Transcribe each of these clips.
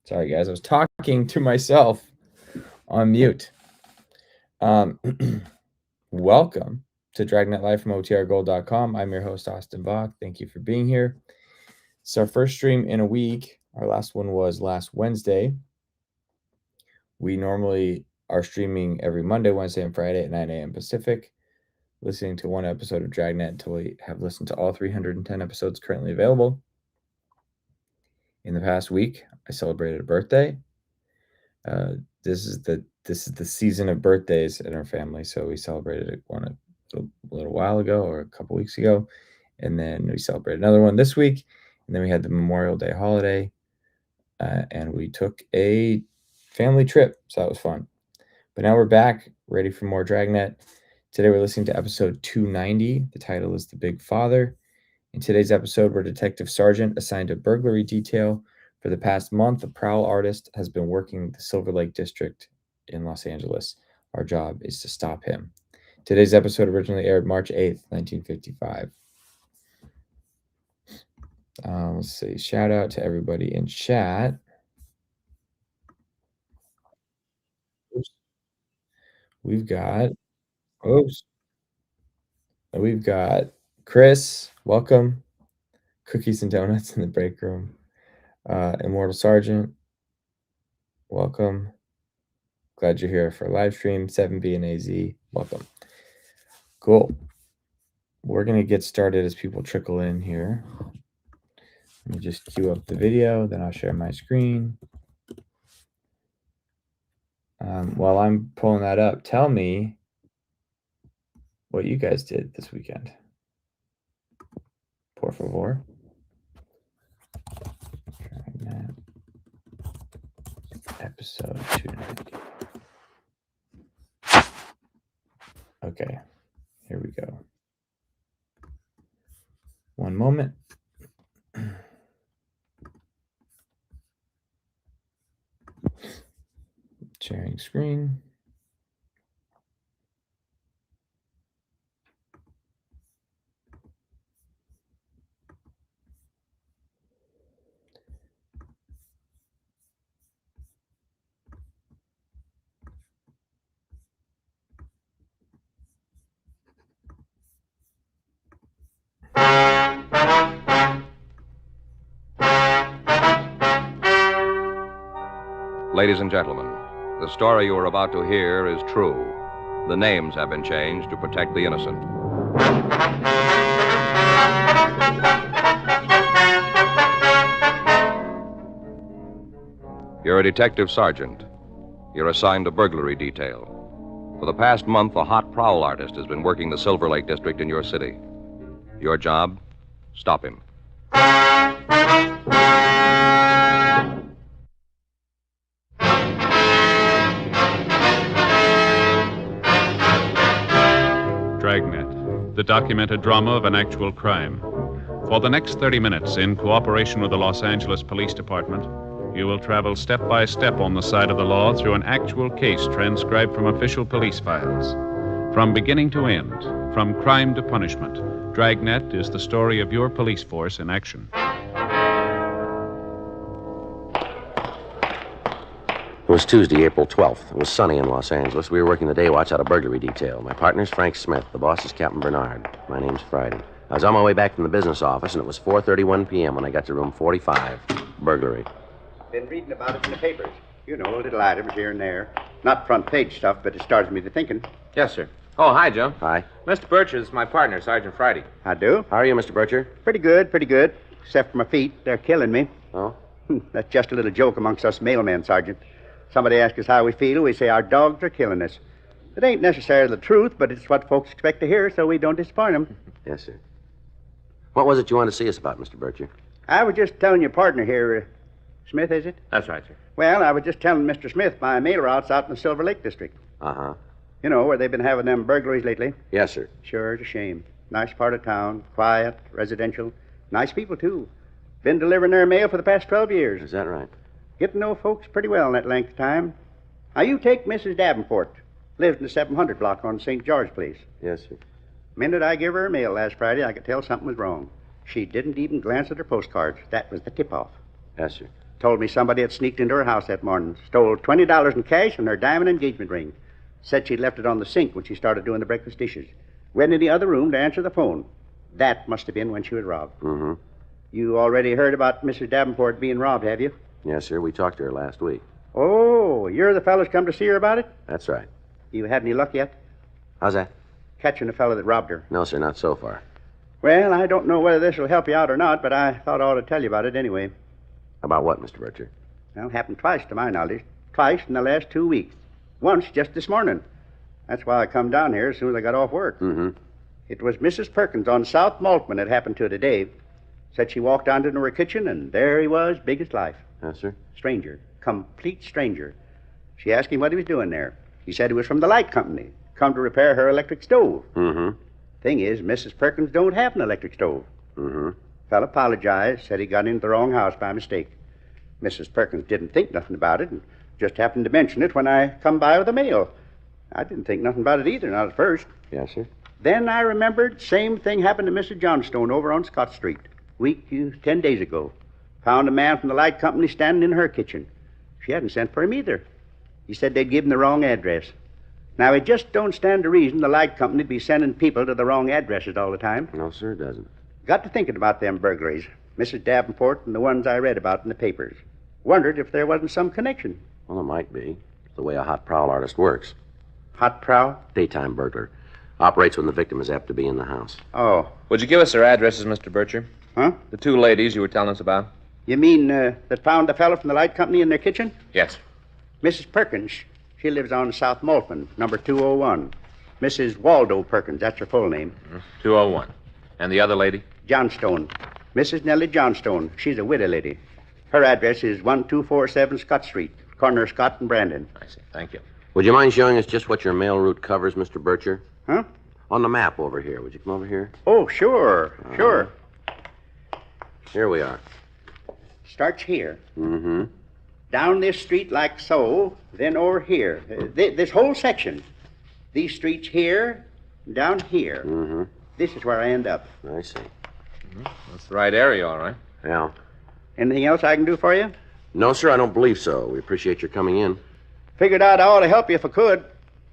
Sorry, guys. I was talking to myself on mute. Welcome to Dragnet Live from OTRGold.com. I'm your host, Austin Bach. Thank you for being here. It's our first stream in a week. Our last one was last Wednesday. We normally are streaming every Monday, Wednesday, and Friday at 9 a.m. Pacific, listening to one episode of Dragnet until we have listened to all 310 episodes currently available. In the past week, I celebrated a birthday. This is the season of birthdays in our family, so we celebrated one a little while ago or a couple weeks ago, and then we celebrated another one this week, and then we had the Memorial Day holiday, and we took a family trip, so that was fun. But now we're back, ready for more Dragnet. Today we're listening to episode 290. The title is The Big Father. In today's episode, we're Detective Sergeant assigned a burglary detail. For the past month, a prowl artist has been working the Silver Lake District in Los Angeles. Our job is to stop him. Today's episode originally aired March 8th, 1955. Let's see. Shout out to everybody in chat. We've got Chris. Welcome. Cookies and donuts in the break room. Immortal Sergeant. Welcome. Glad you're here for a live stream. 7B and AZ. Welcome. Cool. We're going to get started as people trickle in here. Let me just queue up the video, then I'll share my screen. While I'm pulling that up, tell me what you guys did this weekend. Por favor. Dragnet. Episode 290. Okay, here we go. One moment. Sharing screen. Ladies and gentlemen, the story you are about to hear is true. The names have been changed to protect the innocent. You're a detective sergeant. You're assigned a burglary detail. For the past month, a hot prowl artist has been working the Silver Lake District in your city. Your job? Stop him. Dragnet, the documented drama of an actual crime. For the next 30 minutes, in cooperation with the Los Angeles Police Department, you will travel step by step on the side of the law through an actual case transcribed from official police files. From beginning to end, from crime to punishment, Dragnet is the story of your police force in action. It was Tuesday, April 12th. It was sunny in Los Angeles. We were working the day watch out of burglary detail. My partner's Frank Smith. The boss is Captain Bernard. My name's Friday. I was on my way back from the business office, and it was 4:31 p.m. when I got to room 45. Burglary. Been reading about it in the papers. You know, little items here and there. Not front page stuff, but it starts me to thinking. Yes, sir. Oh, hi, Joe. Hi. Mr. Bircher is my partner, Sergeant Friday. I do. How are you, Mr. Bircher? Pretty good, pretty good. Except for my feet. They're killing me. Oh? That's just a little joke amongst us mailmen, Sergeant. Somebody asks us how we feel, we say our dogs are killing us. It ain't necessarily the truth, but it's what folks expect to hear, so we don't disappoint them. Yes, sir. What was it you wanted to see us about, Mr. Bircher? I was just telling your partner here, Smith, is it? That's right, sir. Well, I was just telling Mr. Smith my mail routes out in the Silver Lake District. Uh-huh. You know, where they've been having them burglaries lately. Yes, sir. Sure, it's a shame. Nice part of town, quiet, residential. Nice people, too. Been delivering their mail for the past 12 years. Is that right? Get to know folks pretty well in that length of time. Now, you take Mrs. Davenport. Lives in the 700 block on St. George Place. Yes, sir. Minute I gave her her mail last Friday, I could tell something was wrong. She didn't even glance at her postcards. That was the tip-off. Yes, sir. Told me somebody had sneaked into her house that morning, stole $20 in cash and her diamond engagement ring. Said she'd left it on the sink when she started doing the breakfast dishes. Went in the other room to answer the phone. That must have been when she was robbed. Mm-hmm. You already heard about Mrs. Davenport being robbed, have you? Yes, sir. We talked to her last week. Oh, you're the fellows come to see her about it? That's right. You had any luck yet? How's that? Catching the fellow that robbed her. No, sir, not so far. Well, I don't know whether this will help you out or not, but I thought I ought to tell you about it anyway. About what, Mr. Bircher? Well, it happened twice to my knowledge. Twice in the last 2 weeks. Once just this morning. That's why I come down here as soon as I got off work. Mm-hmm. It was Mrs. Perkins on South Maltman that happened to today. Said she walked down into her kitchen, and there he was, big as life. Yes, sir. Stranger. Complete stranger. She asked him what he was doing there. He said he was from the light company. Come to repair her electric stove. Mm-hmm. Thing is, Mrs. Perkins don't have an electric stove. Mm-hmm. Fellow apologized, said he got into the wrong house by mistake. Mrs. Perkins didn't think nothing about it and just happened to mention it when I come by with the mail. I didn't think nothing about it either, not at first. Yes, sir. Then I remembered same thing happened to Mrs. Johnstone over on Scott Street. 10 days ago. Found a man from the light company standing in her kitchen. She hadn't sent for him either. He said they'd give him the wrong address. Now, it just don't stand to reason the light company'd be sending people to the wrong addresses all the time. No, sir, it doesn't. Got to thinking about them burglaries. Mrs. Davenport and the ones I read about in the papers. Wondered if there wasn't some connection. Well, it might be. It's the way a hot prowl artist works. Hot prowl? Daytime burglar. Operates when the victim is apt to be in the house. Oh. Would you give us their addresses, Mr. Bircher? Huh? The two ladies you were telling us about? You mean that found the fellow from the light company in their kitchen? Yes. Mrs. Perkins. She lives on South Maltman, number 201. Mrs. Waldo Perkins, that's her full name. 201. And the other lady? Johnstone. Mrs. Nellie Johnstone. She's a widow lady. Her address is 1247 Scott Street, corner of Scott and Brandon. I see. Thank you. Would you mind showing us just what your mail route covers, Mr. Bircher? Huh? On the map over here. Would you come over here? Oh, sure. Sure. Here we are. Starts here. Mm-hmm. Down this street like so, then over here. This whole section. These streets here, down here. Mm-hmm. This is where I end up. I see. That's the right area, all right. Yeah. Anything else I can do for you? No, sir, I don't believe so. We appreciate your coming in. Figured out I ought to help you if I could,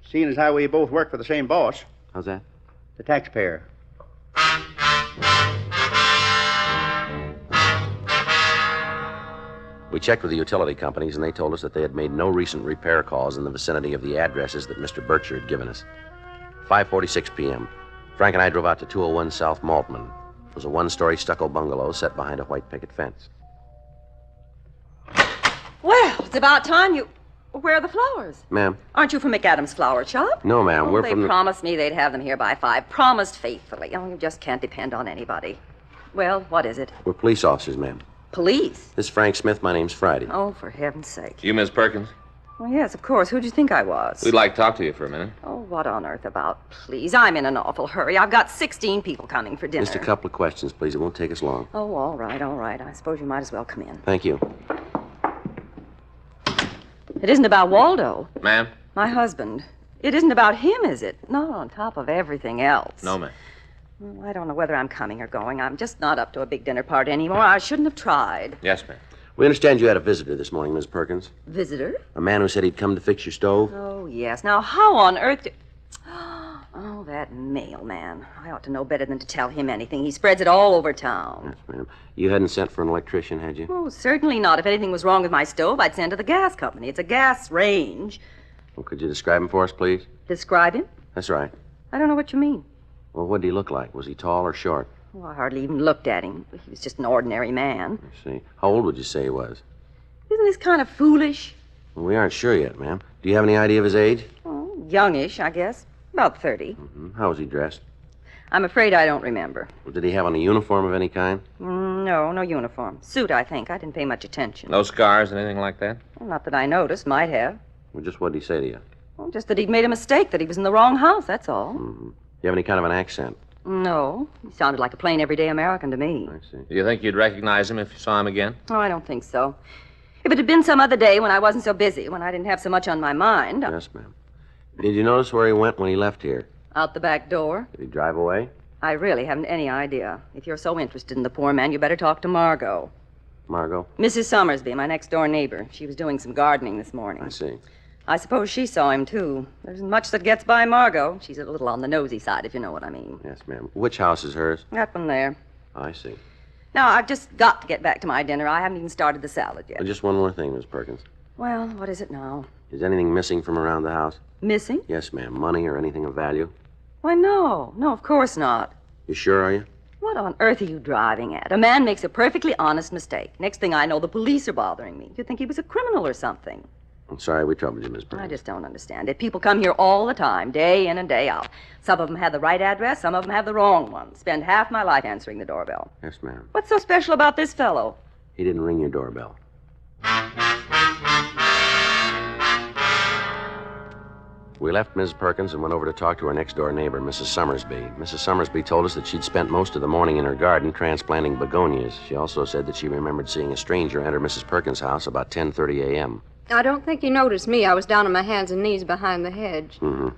seeing as how we both work for the same boss, How's that? the taxpayer. We checked with the utility companies, and they told us that they had made no recent repair calls in the vicinity of the addresses that Mr. Bircher had given us. 5:46 p.m. Frank and I drove out to 201 South Maltman. It was a one-story stucco bungalow set behind a white picket fence. Well, it's about time you... Where are the flowers? Ma'am? Aren't you from McAdams Flower Shop? No, ma'am. We're They from the... promised me they'd have them here by 5. Promised faithfully. Oh, you just can't depend on anybody. Well, what is it? We're police officers, ma'am. Police? This is Frank Smith. My name's Friday. Oh, for heaven's sake. You, Miss Perkins? Well, yes, of course. Who'd you think I was? We'd like to talk to you for a minute. Oh, what on earth about? Please, I'm in an awful hurry. I've got 16 people coming for dinner. Just a couple of questions, please. It won't take us long. Oh, all right, all right. I suppose you might as well come in. Thank you. It isn't about Waldo. Ma'am? My husband. It isn't about him, is it? Not on top of everything else. No, ma'am. Well, I don't know whether I'm coming or going. I'm just not up to a big dinner party anymore. I shouldn't have tried. Yes, ma'am. We understand you had a visitor this morning, Miss Perkins. Visitor? A man who said he'd come to fix your stove. Oh, yes. Now, how on earth... Oh, that mailman. I ought to know better than to tell him anything. He spreads it all over town. Yes, ma'am. You hadn't sent for an electrician, had you? Oh, certainly not. If anything was wrong with my stove, I'd send to the gas company. It's a gas range. Well, could you describe him for us, please? Describe him? That's right. I don't know what you mean. Well, what did he look like? Was he tall or short? Oh, I hardly even looked at him. He was just an ordinary man. I see. How old would you say he was? Isn't this kind of foolish? Well, we aren't sure yet, ma'am. Do you have any idea of his age? Oh, youngish, I guess. About 30. Mm-hmm. How was he dressed? I'm afraid I don't remember. Well, did he have on a uniform of any kind? No, no uniform. Suit, I think. I didn't pay much attention. No scars, anything like that? Well, not that I noticed. Might have. Well, just what did he say to you? Well, just that he'd made a mistake, that he was in the wrong house, that's all. Mm-hmm. Do you have any kind of an accent? No. He sounded like a plain, everyday American to me. I see. Do you think you'd recognize him if you saw him again? Oh, I don't think so. If it had been some other day when I wasn't so busy, when I didn't have so much on my mind... Yes, ma'am. Did you notice where he went when he left here? Out the back door? Did he drive away? I really haven't any idea. If you're so interested in the poor man, you better talk to Margot. Margot? Mrs. Summersby, my next-door neighbor. She was doing some gardening this morning. I see. I suppose she saw him, too. There isn't much that gets by Margot. She's a little on the nosy side, if you know what I mean. Yes, ma'am. Which house is hers? That one there. I see. Now, I've just got to get back to my dinner. I haven't even started the salad yet. Just one more thing, Miss Perkins. Well, what is it now? Is anything missing from around the house? Missing? Yes, ma'am. Money or anything of value? Why, no. No, of course not. You sure, are you? What on earth are you driving at? A man makes a perfectly honest mistake. Next thing I know, the police are bothering me. You'd think he was a criminal or something. I'm sorry we troubled you, Miss Perkins. I just don't understand it. People come here all the time, day in and day out. Some of them have the right address, some of them have the wrong one. Spend half my life answering the doorbell. Yes, ma'am. What's so special about this fellow? He didn't ring your doorbell. We left Ms. Perkins and went over to talk to her next-door neighbor, Mrs. Summersby. Mrs. Summersby told us that she'd spent most of the morning in her garden transplanting begonias. She also said that she remembered seeing a stranger enter Mrs. Perkins' house about 10:30 a.m. I don't think he noticed me. I was down on my hands and knees behind the hedge. Mm-hmm.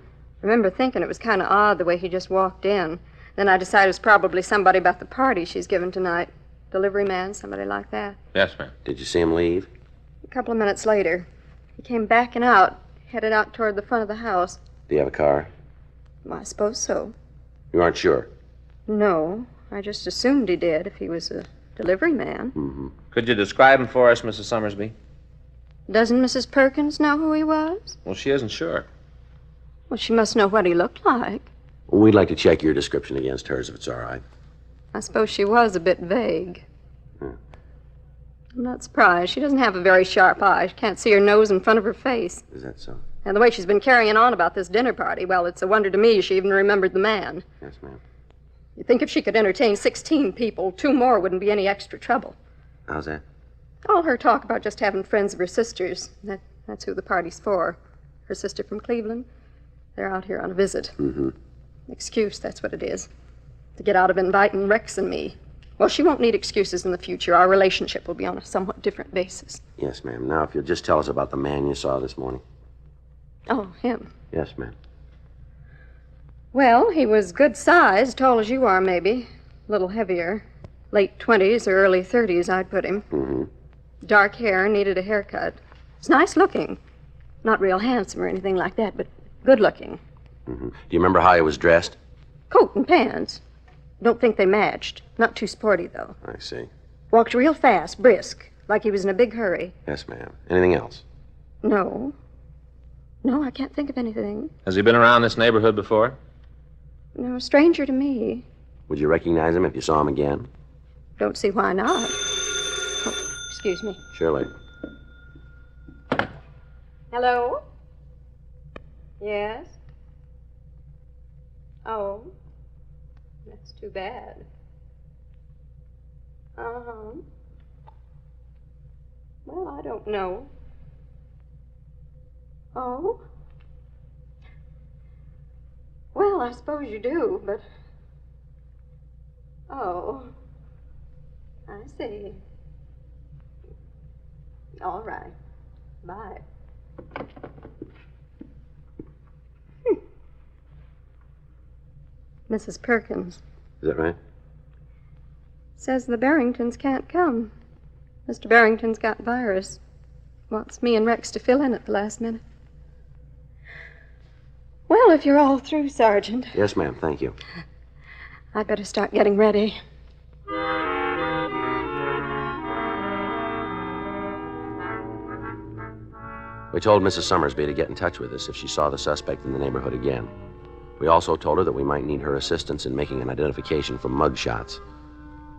Remember thinking it was kind of odd the way he just walked in. Then I decided it was probably somebody about the party she's giving tonight. Delivery man, somebody like that. Yes, ma'am. Did you see him leave? A couple of minutes later, he came backing out, headed out toward the front of the house. Do you have a car? Well, I suppose so. You aren't sure? No, I just assumed he did if he was a delivery man. Mm-hmm. Could you describe him for us, Mrs. Summersby? Doesn't Mrs. Perkins know who he was? Well, she isn't sure. Well, she must know what he looked like. We'd like to check your description against hers, if it's all right. I suppose she was a bit vague. Hmm. I'm not surprised. She doesn't have a very sharp eye. She can't see her nose in front of her face. Is that so? And the way she's been carrying on about this dinner party, well, it's a wonder to me she even remembered the man. Yes, ma'am. You'd think if she could entertain 16 people, 2 more wouldn't be any extra trouble. How's that? All her talk about just having friends of her sister's, that's who the party's for. Her sister from Cleveland. They're out here on a visit. Mm-hmm. Excuse, that's what it is. To get out of inviting Rex and me. Well, she won't need excuses in the future. Our relationship will be on a somewhat different basis. Yes, ma'am. Now, if you'll just tell us about the man you saw this morning. Oh, him. Yes, ma'am. Well, he was good size, tall as you are, maybe. A little heavier. Late 20s or early 30s, I'd put him. Mm-hmm. Dark hair, needed a haircut. He's nice looking. Not real handsome or anything like that, but good looking. Mm-hmm. Do you remember how he was dressed? Coat and pants. Don't think they matched. Not too sporty, though. I see. Walked real fast, brisk, like he was in a big hurry. Yes, ma'am. Anything else? No. No, I can't think of anything. Has he been around this neighborhood before? No, a stranger to me. Would you recognize him if you saw him again? Don't see why not. Oh, excuse me. Surely. Hello? Yes? Oh. That's too bad. Uh-huh. Well, I don't know. Oh? Well, I suppose you do, but... Oh. I see. All right. Bye. Mrs. Perkins. Is that right? Says the Barringtons can't come. Mr. Barrington's got virus. Wants me and Rex to fill in at the last minute. Well, if you're all through, Sergeant, Yes, ma'am. Thank you. I'd better start getting ready. We told Mrs. Summersby to get in touch with us if she saw the suspect in the neighborhood again. We also told her that we might need her assistance in making an identification from mug shots.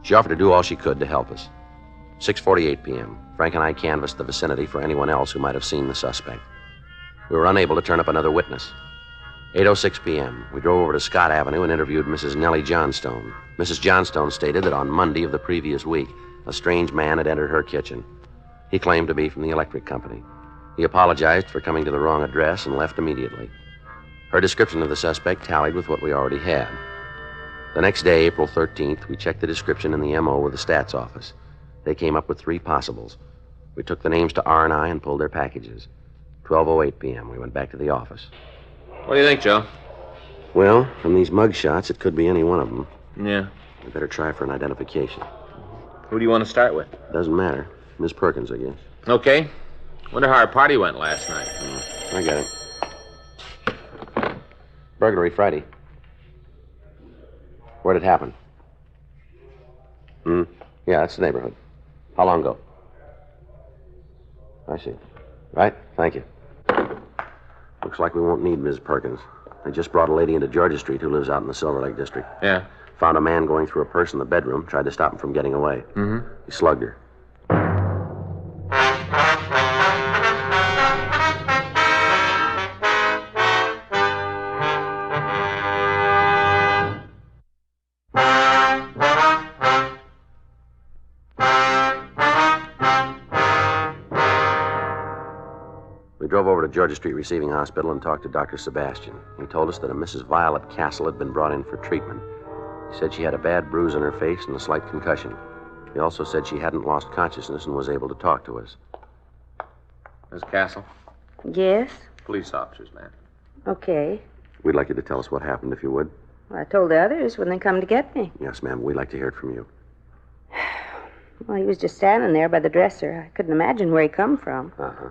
She offered to do all she could to help us. 6:48 p.m. Frank and I canvassed the vicinity for anyone else who might have seen the suspect. We were unable to turn up another witness. 8:06 p.m. We drove over to Scott Avenue and interviewed Mrs. Nellie Johnstone. Mrs. Johnstone stated that on Monday of the previous week, a strange man had entered her kitchen. He claimed to be from the electric company. He apologized for coming to the wrong address and left immediately. Her description of the suspect tallied with what we already had. The next day, April 13th, we checked the description in the M.O. with the stats office. They came up with 3 possibles. We took the names to R&I and pulled their packages. 12:08 p.m., we went back to the office. What do you think, Joe? Well, from these mug shots, it could be any one of them. Yeah. We better try for an identification. Who do you want to start with? Doesn't matter. Miss Perkins, I guess. Okay. Wonder how our party went last night. I got it. Burglary Friday. Where'd it happen? Yeah, that's the neighborhood. How long ago? I see. Right, thank you. Looks like we won't need Ms. Perkins. They just brought a lady into Georgia Street who lives out in the Silver Lake district. Yeah. Found a man going through a purse in the bedroom, tried to stop him from getting away. He slugged her. We drove over to Georgia Street Receiving Hospital and talked to Dr. Sebastian. He told us that a Mrs. Violet Castle had been brought in for treatment. He said she had a bad bruise on her face and a slight concussion. He also said she hadn't lost consciousness and was able to talk to us. Miss Castle? Yes? Police officers, ma'am. Okay. We'd like you to tell us what happened, if you would. Well, I told the others when they come to get me. Yes, ma'am. We'd like to hear it from you. Well, he was just standing there by the dresser. I couldn't imagine where he come from. Uh-huh.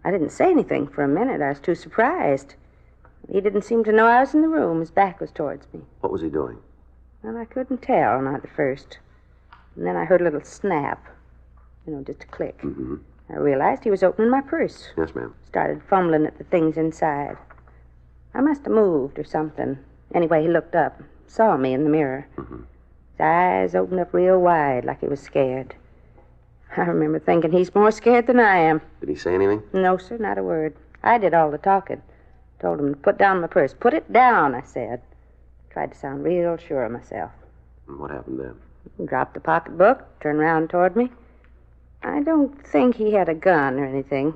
I didn't say anything for a minute. I was too surprised. He didn't seem to know I was in the room. His back was towards me. What was he doing? Well, I couldn't tell, not at first. And then I heard a little snap. Just a click. I realized he was opening my purse. Yes, ma'am. Started fumbling at the things inside. I must have moved or something. Anyway, he looked up, saw me in the mirror. His eyes opened up real wide, like he was scared. I remember thinking he's more scared than I am. Did he say anything? No, sir, not a word. I did all the talking. Told him to put down my purse. Put it down, I said. Tried to sound real sure of myself. And what happened then? He dropped the pocketbook, turned around toward me. I don't think he had a gun or anything.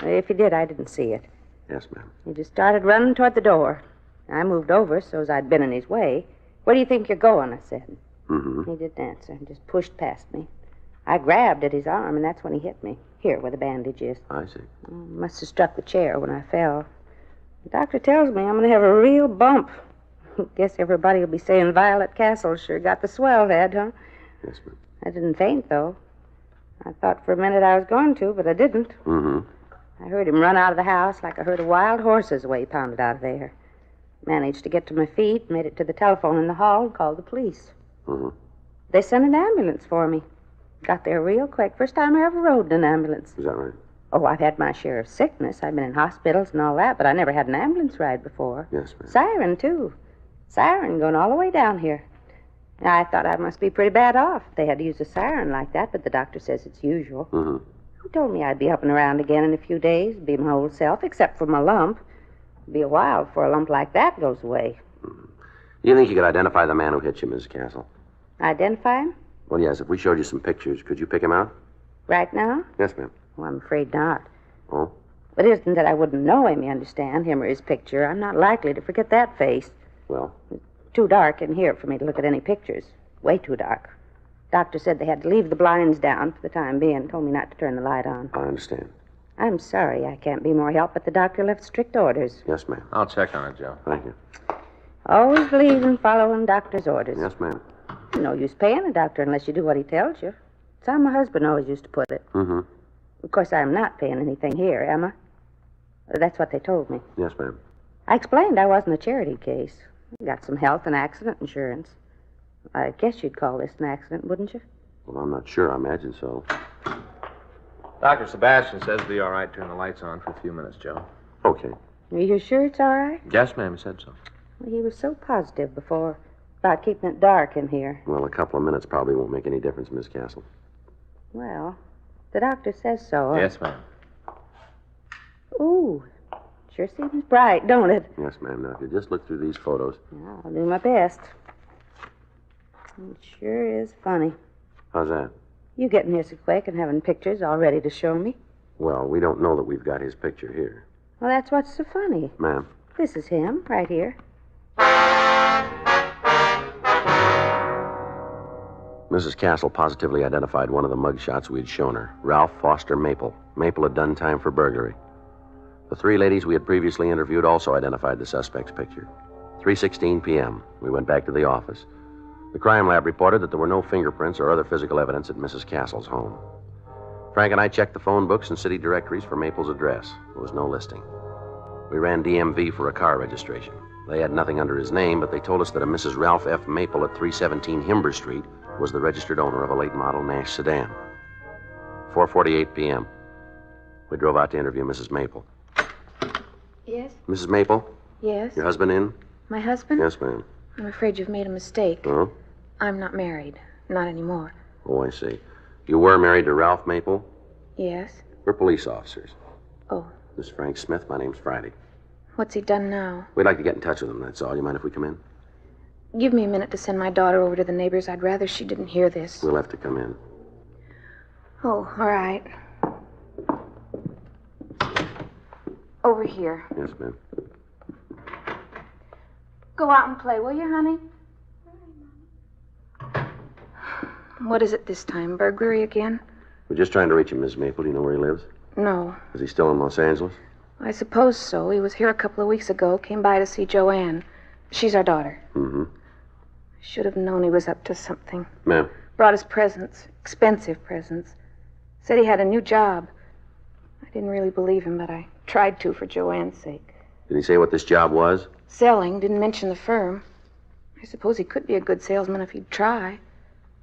If he did, I didn't see it. Yes, ma'am. He just started running toward the door. I moved over so as I'd been in his way. Where do you think you're going? I said. He didn't answer. He just pushed past me. I grabbed at his arm, and that's when he hit me. Here, where the bandage is. I see. Must have struck the chair when I fell. The doctor tells me I'm going to have a real bump. Guess everybody will be saying Violet Castle sure got the swell head, huh? Yes, ma'am. I didn't faint, though. I thought for a minute I was going to, but I didn't. I heard him run out of the house like I heard a wild horse's the way he pounded out of there. Managed to get to my feet, made it to the telephone in the hall, and called the police. They sent an ambulance for me. Got there real quick. First time I ever rode in an ambulance. Is that right? Oh, I've had my share of sickness. I've been in hospitals and all that, but I never had an ambulance ride before. Yes, ma'am. Siren, too. Siren going all the way down here. I thought I must be pretty bad off. They had to use a siren like that, but the doctor says it's usual. He told me I'd be up and around again in a few days, be my old self, except for my lump. It'd be a while before a lump like that goes away. Do you think you could identify the man who hit you, Mrs. Castle? Identify him? Well, yes. If we showed you some pictures, could you pick him out? Right now? Yes, ma'am. Well, I'm afraid not. Oh? It isn't that I wouldn't know him, you understand, him or his picture. I'm not likely to forget that face. Well? Too dark in here for me to look at any pictures. Way too dark. Doctor said they had to leave the blinds down for the time being. Told me not to turn the light on. I understand. I'm sorry I can't be more help, but the doctor left strict orders. Yes, ma'am. I'll check on it, Joe. Thank you. Always believe in following doctor's orders. Yes, ma'am. No use paying a doctor unless you do what he tells you. That's how my husband always used to put it. Of course, I'm not paying anything here, am I? That's what they told me. Yes, ma'am. I explained I wasn't a charity case. Got some health and accident insurance. I guess you'd call this an accident, wouldn't you? Well, I'm not sure. I imagine so. Dr. Sebastian says it'll be all right. Turn the lights on for a few minutes, Joe. Okay. Are you sure it's all right? Yes, ma'am. He said so. Well, he was so positive before about keeping it dark in here. Well, a couple of minutes probably won't make any difference, Miss Castle. Well, the doctor says so. Yes, ma'am. Ooh, sure seems bright, don't it? Yes, ma'am. Now, if you just look through these photos. I'll do my best. It sure is funny. How's that? You getting here so quick and having pictures all ready to show me. Well, we don't know that we've got his picture here. Well, that's what's so funny. Ma'am. This is him, right here. Mrs. Castle positively identified one of the mugshots we'd shown her. Ralph Foster Maple. Maple had done time for burglary. The three ladies we had previously interviewed also identified the suspect's picture. 3:16 p.m. We went back to the office. The crime lab reported that there were no fingerprints or other physical evidence at Mrs. Castle's home. Frank and I checked the phone books and city directories for Maple's address. There was no listing. We ran DMV for a car registration. They had nothing under his name, but they told us that a Mrs. Ralph F. Maple at 317 Himber Street was the registered owner of a late model Nash sedan. 4:48 p.m. We drove out to interview Mrs. Maple. Yes? Mrs. Maple? Yes? Your husband in? My husband? Yes, ma'am. I'm afraid you've made a mistake. Oh? I'm not married. Not anymore. Oh, I see. You were married to Ralph Maple? Yes? We're police officers. Oh. This is Frank Smith. My name's Friday. What's he done now? We'd like to get in touch with him, that's all. You mind if we come in? Give me a minute to send my daughter over to the neighbors. I'd rather she didn't hear this. We'll have to come in. Oh, all right. Over here. Yes, ma'am. Go out and play, will you, honey? What is it this time? Burglary again? We're just trying to reach him, Miss Maple. Do you know where he lives? No. Is he still in Los Angeles? I suppose so. He was here a couple of weeks ago. Came by to see Joanne. She's our daughter. Mm-hmm. Should have known he was up to something. Ma'am? Brought us presents. Expensive presents. Said he had a new job. I didn't really believe him, but I tried to for Joanne's sake. Did he say what this job was? Selling. Didn't mention the firm. I suppose he could be a good salesman if he'd try.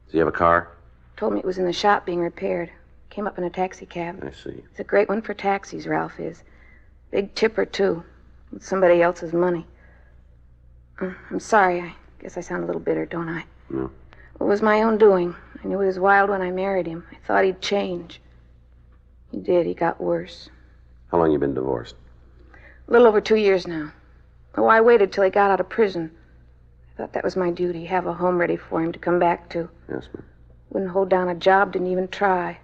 Does he have a car? Told me it was in the shop being repaired. Came up in a taxi cab. I see. It's a great one for taxis, Ralph is. Big tipper, too. With somebody else's money. I'm sorry. I guess I sound a little bitter, don't I? No. It was my own doing. I knew he was wild when I married him. I thought he'd change. He did. He got worse. How long you been divorced? A little over 2 years now. Oh, I waited till he got out of prison. I thought that was my duty, have a home ready for him to come back to. Yes, ma'am. Wouldn't hold down a job, didn't even try.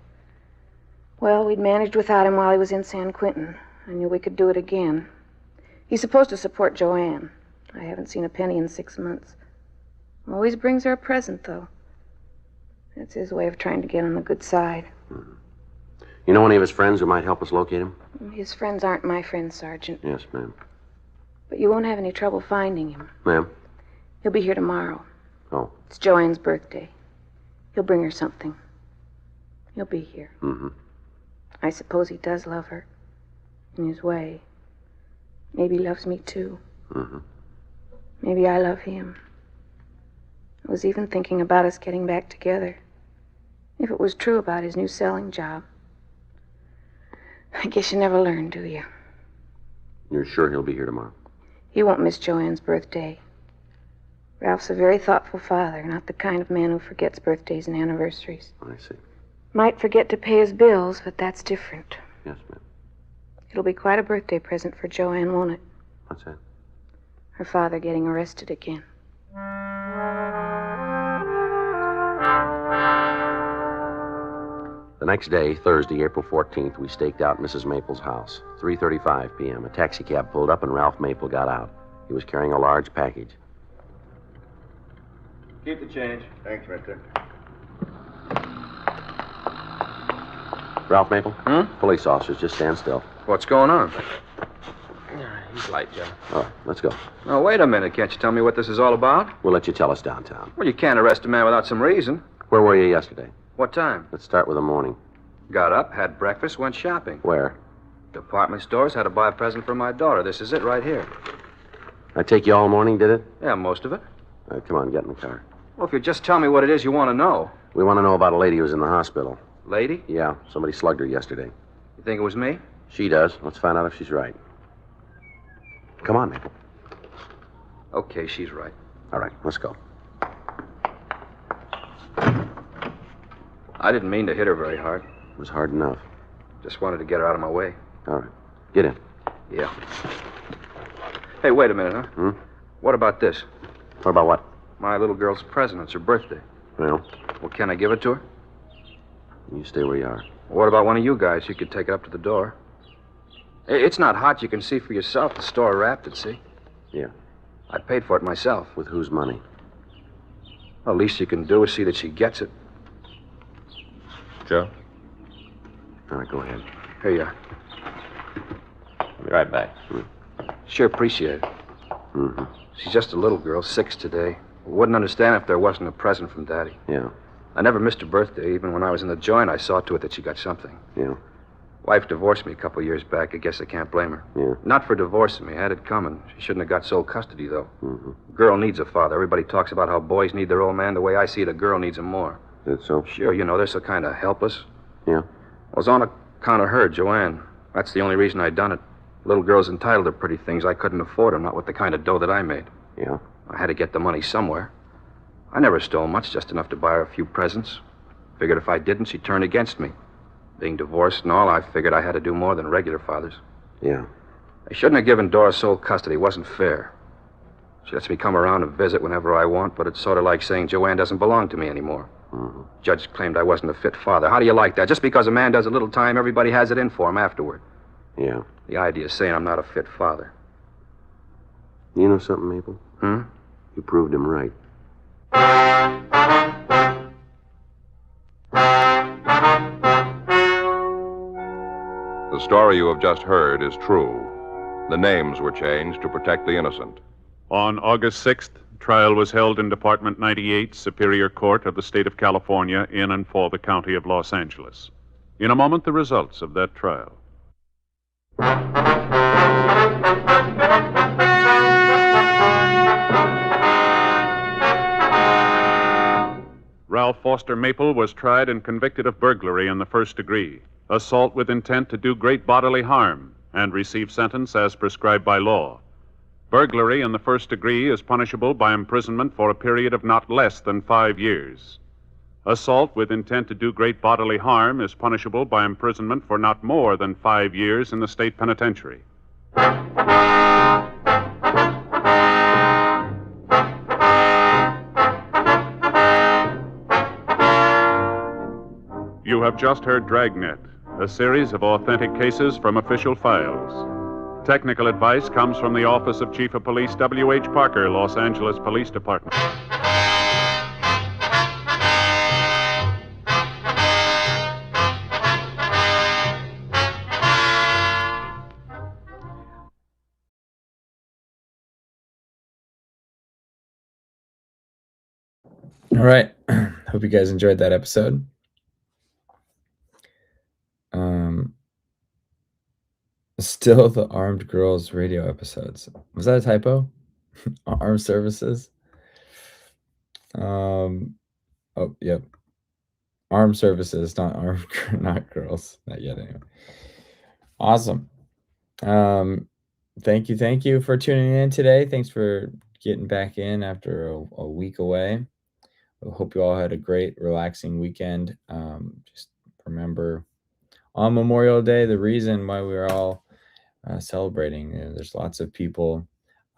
Well, we'd managed without him while he was in San Quentin. I knew we could do it again. He's supposed to support Joanne. I haven't seen a penny in 6 months. Always brings her a present, though. That's his way of trying to get on the good side. Mm-hmm. You know any of his friends who might help us locate him? His friends aren't my friends, Sergeant. Yes, ma'am. But you won't have any trouble finding him. Ma'am? He'll be here tomorrow. Oh. It's Joanne's birthday. He'll bring her something. He'll be here. Mm-hmm. I suppose he does love her. In his way. Maybe he loves me, too. Mm-hmm. Maybe I love him. I was even thinking about us getting back together. If it was true about his new selling job. I guess you never learn, do you? You're sure he'll be here tomorrow? He won't miss Joanne's birthday. Ralph's a very thoughtful father, not the kind of man who forgets birthdays and anniversaries. I see. Might forget to pay his bills, but that's different. Yes, ma'am. It'll be quite a birthday present for Joanne, won't it? What's that? Her father getting arrested again. The next day, Thursday, April 14th, we staked out Mrs. Maple's house. 3:35 p.m. A taxi cab pulled up and Ralph Maple got out. He was carrying a large package. Keep the change. Thanks, mister. Ralph Maple? Hmm? Police officers, just stand still. What's going on? He's light, Joe. All right, let's go. Oh, wait a minute. Can't you tell me what this is all about? We'll let you tell us downtown. Well, you can't arrest a man without some reason. Where were you yesterday? What time? Let's start with the morning. Got up, had breakfast, went shopping. Where? Department stores, had to buy a present for my daughter. This is it right here. I take you all morning, did it? Yeah, most of it. All right, come on, get in the car. Well, if you just tell me what it is you want to know. We want to know about a lady who's in the hospital. Lady? Yeah, somebody slugged her yesterday. You think it was me? She does. Let's find out if she's right. Come on, Maple. Okay, she's right. All right, let's go. I didn't mean to hit her very hard. It was hard enough. Just wanted to get her out of my way. All right, get in. Yeah. Hey, wait a minute, huh? Hmm? What about this? What about what? My little girl's present. It's her birthday. Well, Well, can I give it to her? you stay where you are. What about one of you guys? You could take it up to the door. It's not hot. You can see for yourself. The store wrapped it, see? Yeah. I paid for it myself. With whose money? Well, least you can do is see that she gets it. Joe, All right, go ahead. Here you are. I'll be right back. Sure appreciate it. Mm-hmm. She's just a little girl, 6 today. Wouldn't understand if there wasn't a present from Daddy. Yeah. I never missed her birthday. Even when I was in the joint, I saw to it that she got something. Yeah. Wife divorced me a couple years back. I guess I can't blame her. Yeah. Not for divorcing me. Had it coming. She shouldn't have got sole custody, though. Mm-hmm. Girl needs a father. Everybody talks about how boys need their old man. The way I see it, a girl needs him more. That's so? Sure, you know, they're so kind of helpless. Yeah. It was on account of her, Joanne. That's the only reason I done it. Little girl's entitled to pretty things. I couldn't afford them, not with the kind of dough that I made. Yeah. I had to get the money somewhere. I never stole much, just enough to buy her a few presents. Figured if I didn't, she'd turn against me. Being divorced and all, I figured I had to do more than regular fathers. Yeah. I shouldn't have given Dora sole custody. It wasn't fair. She lets me come around and visit whenever I want, but it's sort of like saying Joanne doesn't belong to me anymore. Mm-hmm. Judge claimed I wasn't a fit father. How do you like that? Just because a man does a little time, everybody has it in for him afterward. Yeah. The idea is saying I'm not a fit father. You know something, Maple? Hmm? You proved him right. The story you have just heard is true. The names were changed to protect the innocent. On August 6th, trial was held in Department 98, Superior Court of the State of California, in and for the County of Los Angeles. In a moment, the results of that trial. Ralph Foster Maple was tried and convicted of burglary in the first degree, assault with intent to do great bodily harm, and received sentence as prescribed by law. Burglary in the first degree is punishable by imprisonment for a period of not less than 5 years. Assault with intent to do great bodily harm is punishable by imprisonment for not more than 5 years in the state penitentiary. You have just heard Dragnet, a series of authentic cases from official files. Technical advice comes from the Office of Chief of Police W.H. Parker, Los Angeles Police Department. All right. Hope you guys enjoyed that episode. Still the Armed Girls radio episodes. Was that a typo? Armed Services? Oh, yep. Armed Services, not armed, not girls. Not yet, anyway. Awesome. Thank you for tuning in today. Thanks for getting back in after a week away. I hope you all had a great, relaxing weekend. Just remember, on Memorial Day, the reason why we are all celebrating. There's lots of people.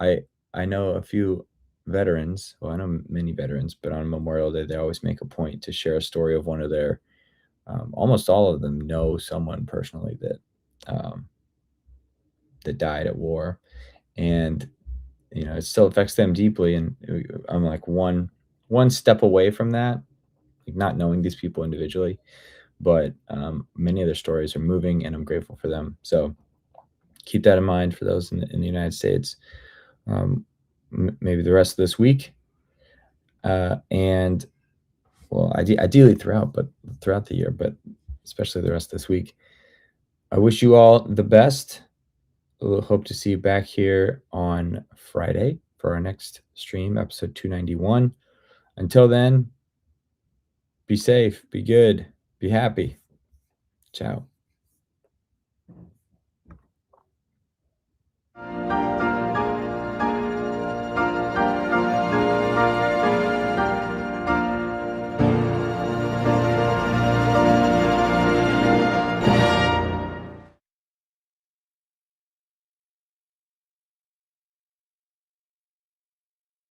I know a few veterans. Well, I know many veterans, but on Memorial Day, they always make a point to share a story of one of their. Almost all of them know someone personally that died at war, and it still affects them deeply. And I'm like one step away from that, like not knowing these people individually, but many of their stories are moving, and I'm grateful for them. So keep that in mind for those in the United States. Maybe the rest of this week, and well, ideally throughout the year, but especially the rest of this week. I wish you all the best. We'll hope to see you back here on Friday for our next stream, episode 291. Until then, be safe, be good, be happy. Ciao.